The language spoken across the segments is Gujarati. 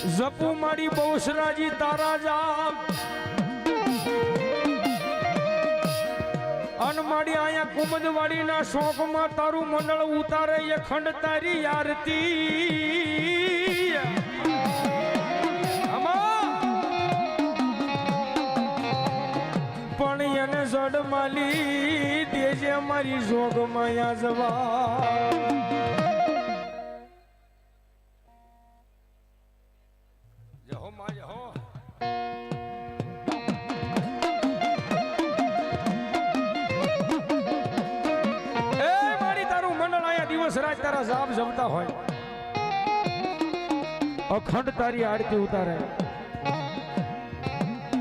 જપુ મારી બહુસરાજી તારા જામ અનમાડી આયા કુમદવાડી ના શોકમાં તારું મંડળ ઉતારે એ ખંડ તારી આરતી પણ એને જડ માલી દેજે મારી જોગ માયા જવા તારા જાપ જમતા હોય અખંડ તારી આરતી ઉતારે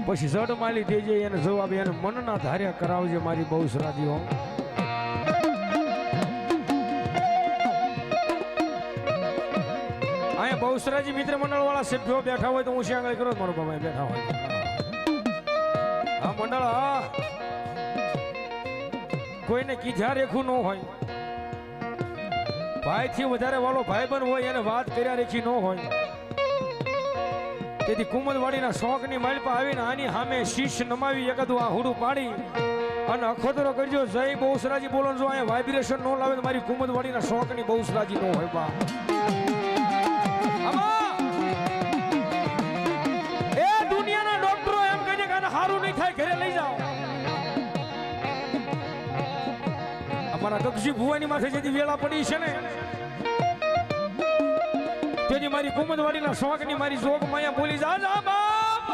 પછી જડ માલી દેજે એને જવાબ એને મનના ધાર્યા કરાવજે મારી બહુસરાજી હો અહીંયા બહુસરાજી મિત્ર મંડળ વાળા સભ્યો બેઠા હોય તો હું શ્યાંગળી કરો મારો બાબા બેઠા હોય આ મંડળ હા કોઈને કીધા રેખું ન હોય ભાઈ થી વધારે વાળો ભાઈબંધ હોય એને વાત કર્યા રેખી ન હોય તેથી કુમદવાડીના શોખની માલપા આવીને આની સામે શીશ નમાવી એકાદું આ હુડું પાડી અને અખોતરો કરજો જય બહુસરાજી બોલો જો અહીંયા વાઇબ્રેશન ન લાવે તો મારી કુમદવાડીના શોખની બહુસરાજી ન હોય બા એ દુનિયાના ડોક્ટરો એમ કહે છે કે આને સારું નહીં થાય ઘરે લઈ જાઓ અમારા દક્ષી ભુવાની માથે જેથી વેળા પડી છે ને તેથી મારી કુમદવાડીના શોખની મારી જોગ માયા બોલી જા જા બાપ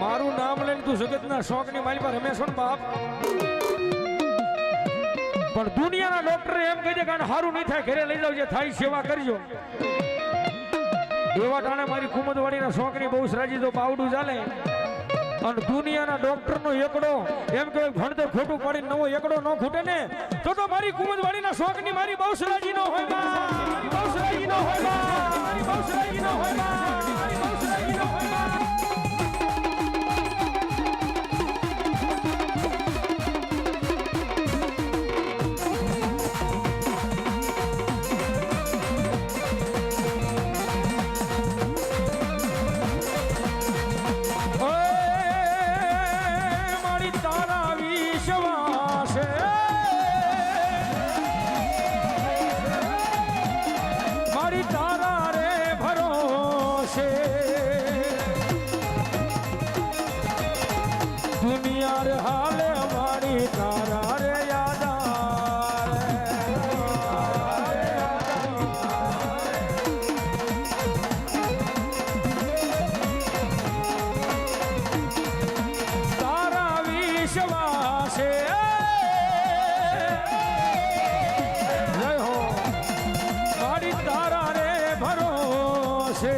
મારું નામ લઈને તું જગતના શોખની મારી પર રમેશ બાપ પણ દુનિયાના ડોક્ટર એમ કહે છે કે સારું નહીં થાય ઘરે લઈ જાવ જે થાય સેવા કરજો એવા ટાણે મારી કુમદવાડીના શોખની બહુસરાજી તો પાવડું ચાલે અને દુનિયાના ડોક્ટર નો એકડો એમ કે ભણતર ખોટું પાડી નવો એકડો ન ખૂટે ને તો મારી કુમદવાડીના શોખ ની મારી બહુસરાજી નો હોય મારી બહુસરાજી નો હોય મારી બહુસરાજી નો હોય મારી બહુસરાજી નો હોય દુનિયા રે હાલે મારી તારા રે યાદ તારા વિશ્વાસે જય હો મારી તારા રે ભરોસે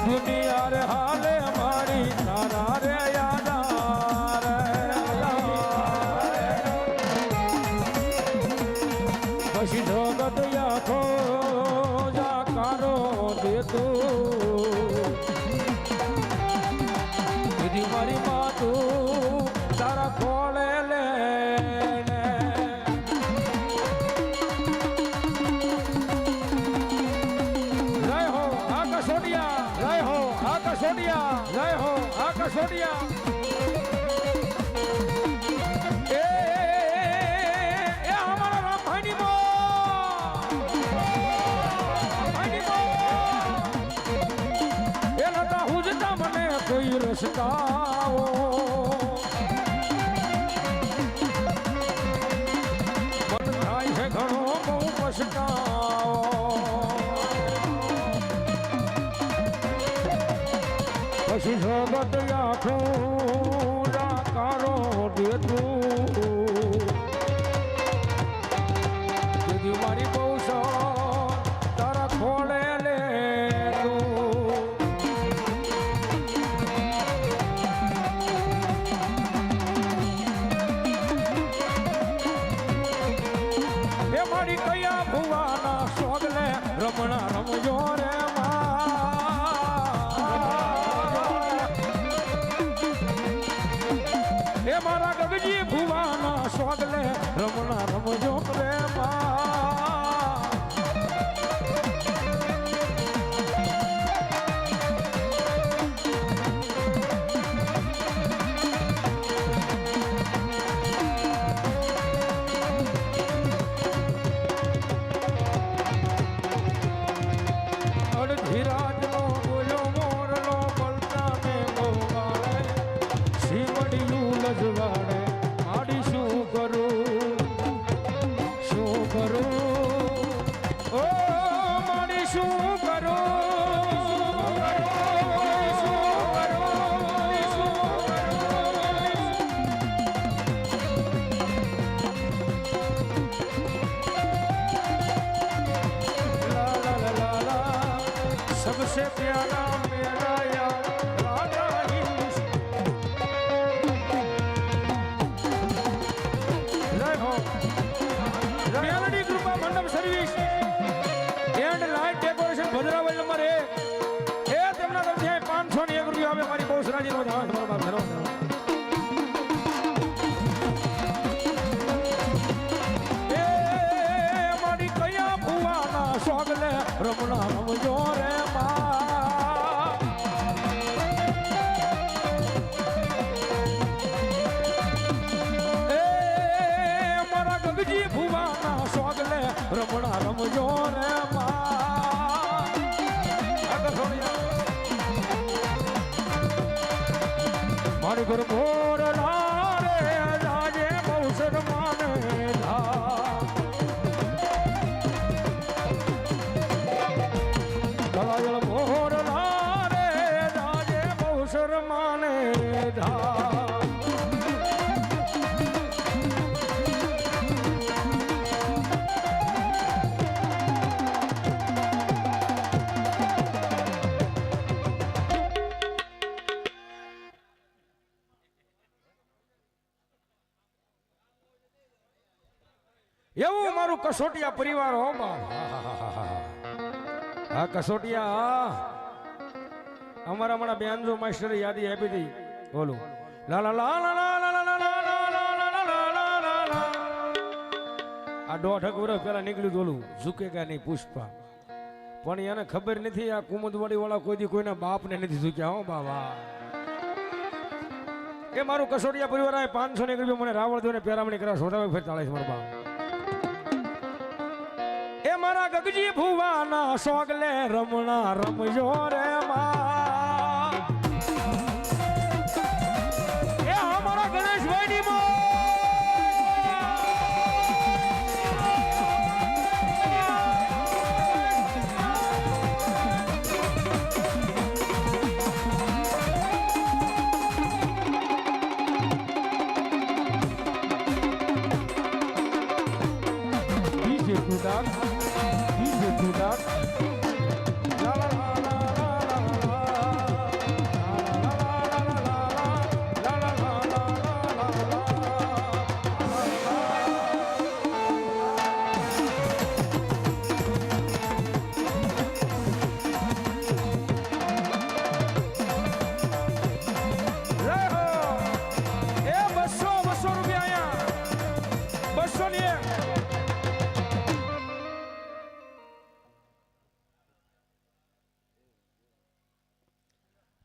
દુનિયા રે હાલે મારી તારા રે યાદ પછી જગત યાખો જાકારો દેતું દીદી મારી માતું તારા ખોળે લે આકાશોડિયા જય હો આકાશોડિયા એ અમારા રામભાઈની મો એ લતા હુજતા મને કોઈ રસતાઓ મન થાય છે ઘણો બહુ પછતાઓ પછી જગત આખું જાકારો દેતું દીદી મારી બહુ તારા ખોળે લે એ મારી કયા ભુવાના સોગલે રમણા રમજો રે મારા ગગજી ભુવાના સ્વાગલે રમણા રમજો રે માં અડધીરાજનો બોલ્યો મોરલો બળતાને ગોવાળે શિવડિયું લજવાડે આડી શું કરું ઓ માડી શું કરું सबसे प्यारा मेरा यार राजा ही जय हो melody Kripa Mandap service and light decoration Bhadraval number 1 એ તેમના તરફથી 501 રૂપિયા આવે મારી બહુ સરાજી નો જવાબ તમારો ધરો એ મારી કયા ભુવાના સોગલે રમણા રમજો રે રમણા રમજો રે મારી ઘર ભોર રે રાજે બહુસર માને ધા ભોર રે રાજે બહુસર માને ધા એવું મારું કસોટિયા પરિવાર હો આ કસોટિયા અમારા હમણાં બેનજો માસ્ટરે યાદી આપી હતી બોલું લા લા લા લા લા લા લા આ 1.5 વર્ષ પહેલા નીકળ્યું બોલું ઝુકેગા નહીં પુષ્પા પણ એને ખબર નથી આ કુમુદવાડી વાળા કોઈ દી કોઈના બાપને નથી ઝુક્યા હો બાબા એ મારું કસોટિયા પરિવાર આ 501 રૂપિયા મને રાવળ દોને પેરામણી કરા સોદાવે ફેર ચાલે છે મારા બાપ એ મારા ગગજી ભુવાના સોગલે રમણા રમજો રે માં એ અમારા ગણેશભાઈ ની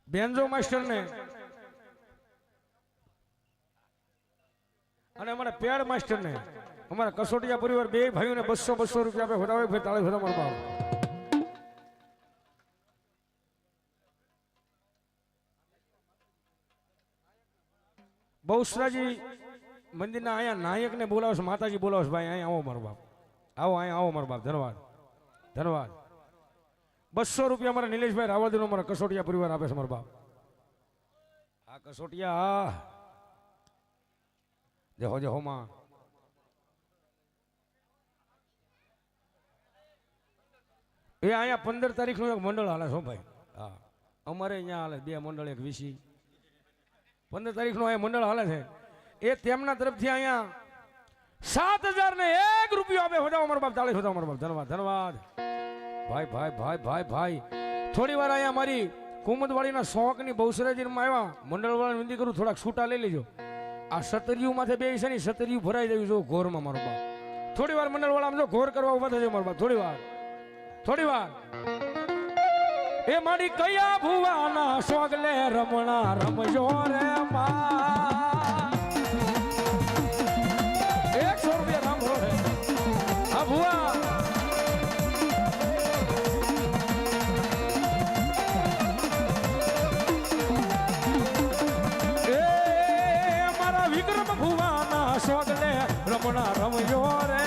બેન્જો માસ્ટર ને અને અમારા પેડ માસ્ટર ને અમારા કસોટિયા પરિવાર બે ભાઈઓને 200 રૂપિયા આપે વધાવે ફેર તાળી ફેર મારો બાપ બહુસરાજી મંદિરના અહીંયા નાયક ને બોલાવશે માતાજી બોલાવશે ભાઈ અહીંયા આવો મારો બાપ આવો અહીંયા આવો મારો બાપ ધન્યવાદ ધન્યવાદ 200 રૂપિયા મારા નિલેશભાઈ રાવળદીનો મારા કસોટિયા પરિવાર આપે છે મારા બાપ આ કસોટિયા જહો જહો માં એ અહીંયા 15 તારીખનું એક મંડળ હાલે છે ભાઈ હા અમારે અહીંયા હાલે 2 મંડળ એક વિસી 15 તારીખનું અહીંયા મંડળ હાલે છે એ તેમના તરફથી અહીંયા 7001 રૂપિયા આપે હોજાવો મારો બાપ તાળી હોજાવો મારો બાપ ધન્યવાદ ધન્યવાદ ભાઈ ભાઈ ભાઈ ભાઈ ભાઈ થોડી વાર અહીંયા મારી કુમુદવાડીના શોખની બહુસરાજીમાં આવ્યા મંડળ વાળાને વિનંતી કરું થોડાક છૂટા લઈ લેજો આ સતરિયું માથે બે છે ને સતરિયું ભરાઈ દેવી જો ઘોરમાં મારો બાપ. થોડી વાર મંડળ વાળા જો ઘોર કરવા ઉભા થશે મારો બાપ. થોડી વાર એ મારી કયા ભુવાના સોગલે રમણા રમજો રે માં. 100 રૂપિયા નામ ભરો રે હા ભુવા. સોગલે રમણા રમજો રે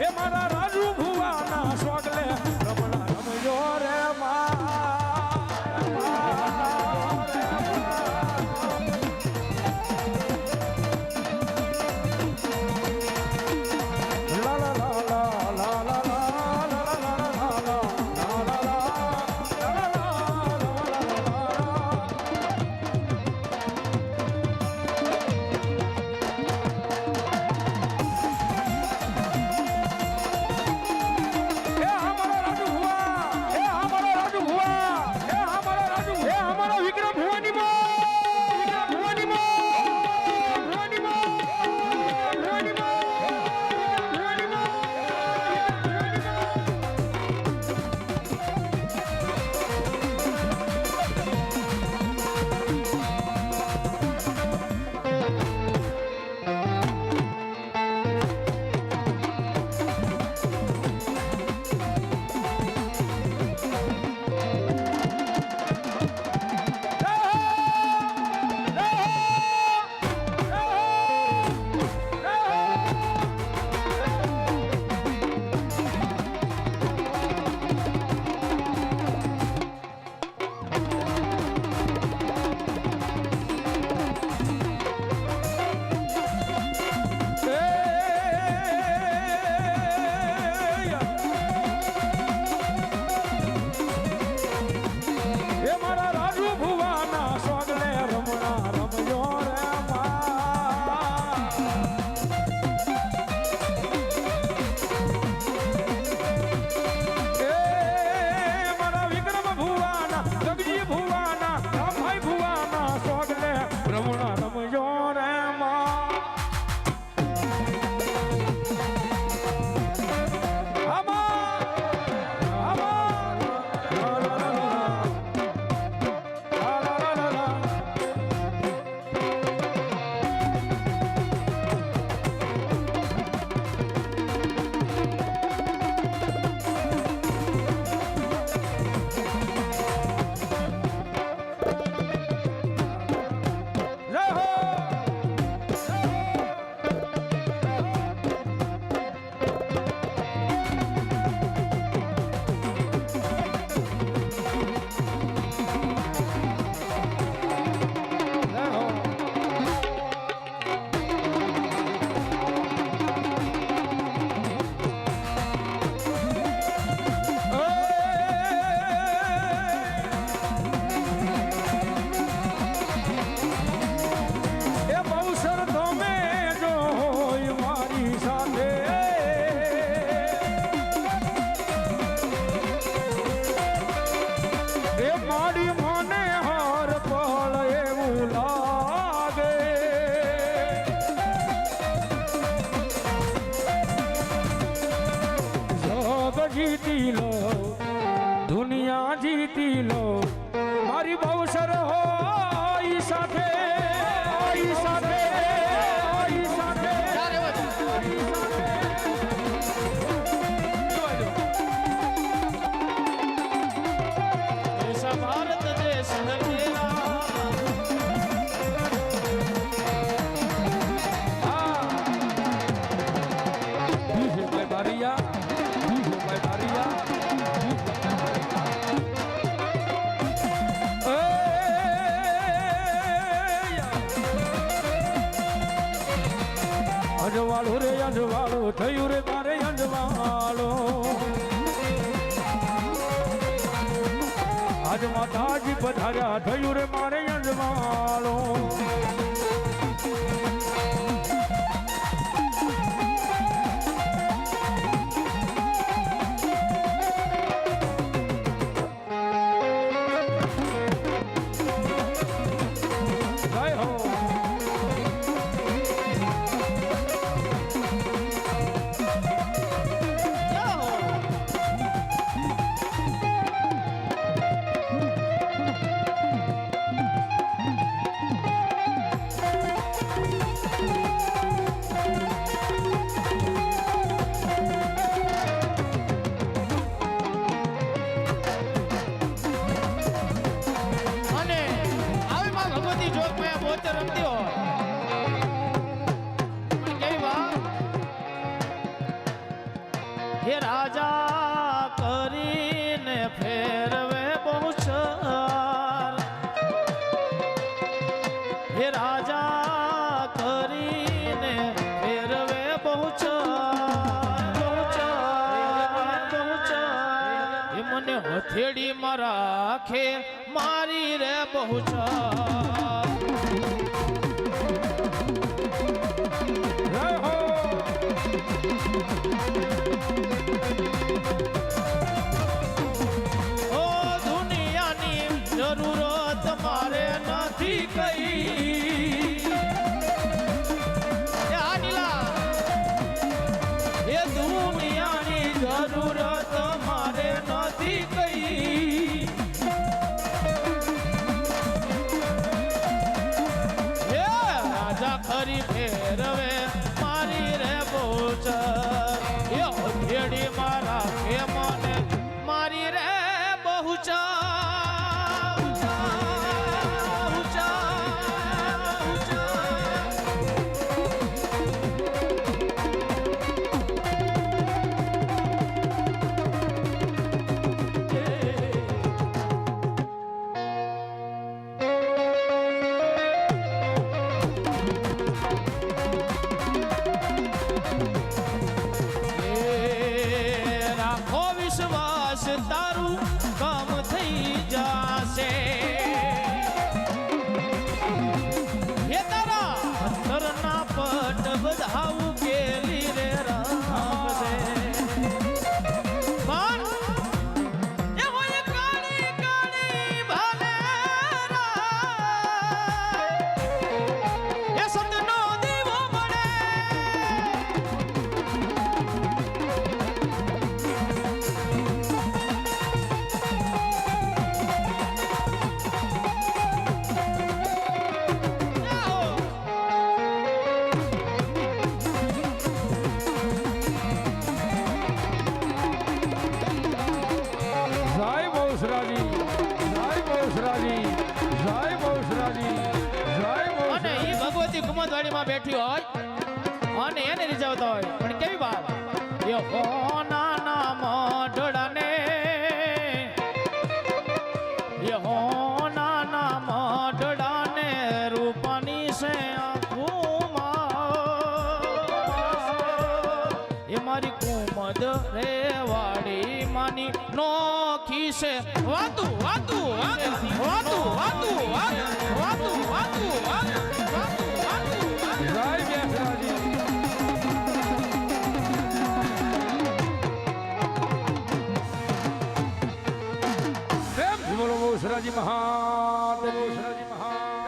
એ મારા રાજુ ભુવાના સોગલે રમણા રમજો રે જીતી લો દુનિયા જીતી લો મારી બહુ સર હોય સાથે ભારત દેશ અંજવાળો રે અંજવાળો થયું રે મારે અંજવાળો આજ માતાજી પધાર્યા થયું રે મારે અંજવાળો હે રાજા કરીને ફેરવે બહુચર હે રાજા કરીને ફેરવે બહુચર એ મને હથેળીમાં રાખે મારી રે બહુચર જય હો ઓ દુનિયાની જરૂરત મારે નથી કઈ એ આનીલા એ દુનિયાની જરૂરત મારે નથી કઈ એ રાજા ખરી ફેરવે મારી રે બોચર એ હથેળી મારા કે મને મારી રે બહુચર રાખો વિશ્વાસ તારું કામ થઈ જાશે હે તારા પથ્થરના પટ બધાવું કેલી રે રામશે પણ એ હોય કાળી કાળી ભાલેરા એ સતનો દીવો મળે જય બહુસરાજી જય બહુસરાજી જય બહુસરાજી જય અને બહુસરાજી ઈ ભગવતી કુમતવાડીમાં બેઠી હોય અને એને રીઝવતા હોય પણ કેવી વાત એ હોના નામ ઢળાને એ હોના નામ ઢળાને રૂપાની સે આંખોમાં એ મારી કુમદ રે વાડી માની નોખી છે વાતું વાતું વાતું વાતું વાતું વાતું વાતું વાતું જય બેસરાજી પ્રેમથી બોલો બહુસરાજી મહાદેવ બહુસરાજી